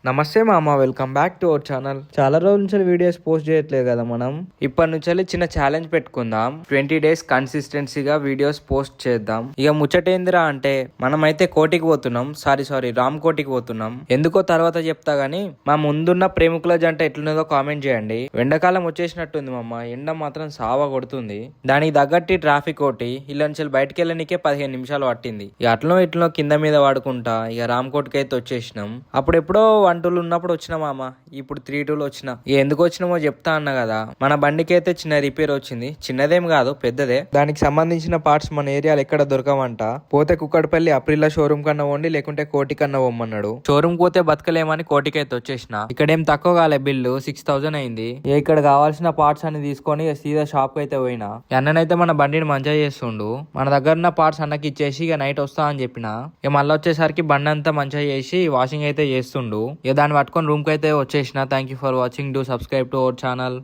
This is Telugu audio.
నమస్తే మామ, welcome back to our channel. చాలా రోజుల నుంచి వీడియోస్ పోస్ట్ చేయట్లేదు కదా మనం. ఇప్పటి నుంచి చిన్న ఛాలెంజ్ పెట్టుకుందాం. 20 days కన్సిస్టెన్సీగా వీడియోస్ పోస్ట్ చేద్దాం. ఇక ముచ్చటేందిరా అంటే మనమైతే కోటికి పోతున్నాం. సారీ రామ్ కోటికి పోతున్నాం. ఎందుకో తర్వాత చెప్తా గానీ మా ముందున్న ప్రేమికుల జంట ఎట్లున్నదో కామెంట్ చేయండి. ఎండాకాలం వచ్చేసినట్టుంది మామ. ఎండ మాత్రం సావా కొడుతుంది. దానికి తగ్గట్టి ట్రాఫిక్ ఒకటి ఇలా నుంచి బయటకు వెళ్ళనికే 15 నిమిషాలు పట్టింది. ఇక ఇట్లో కింద మీద వాడుకుంటా ఇక రామ్ కోటికి అయితే వచ్చేసినాం. అప్పుడెప్పుడో 1-2 ఉన్నప్పుడు వచ్చిన మామ. ఇప్పుడు 3-2 వచ్చిన. ఎందుకు వచ్చినామో చెప్తా అన్న కదా. మన బండికి అయితే చిన్న రిపేర్ వచ్చింది. చిన్నదేం కాదు, పెద్దదే. దానికి సంబంధించిన పార్ట్స్ మన ఏరియాలో ఎక్కడ దొరకవంట. పోతే కుక్కడపల్లి అప్రిల్లా షోరూమ్ కన్నా పోండి, లేకుంటే కోటి కన్నా పోమ్మన్నాడు. షోరూమ్ పోతే బతకలేమని కోటికి అయితే వచ్చేసిన. ఇక్కడ ఏం తక్కువ కాలే, బిల్లు 6000 అయింది. ఇక్కడ కావాల్సిన పార్ట్స్ అన్ని తీసుకొని సీదా షాప్ కి అయితే పోయినా. అన్ననైతే మన బండిని మంచిగా చేస్తుండు. మన దగ్గర ఉన్న పార్ట్స్ అన్నకి ఇచ్చేసి ఇక నైట్ వస్తా అని చెప్పిన. ఇక మళ్ళీ వచ్చేసరికి బండి అంతా మంచిగా చేసి వాషింగ్ అయితే చేస్తుండు. ఇక దాన్ని పట్టుకొని రూమ్ కి అయితే వచ్చేసిన. Thank you for watching. Do subscribe to our channel.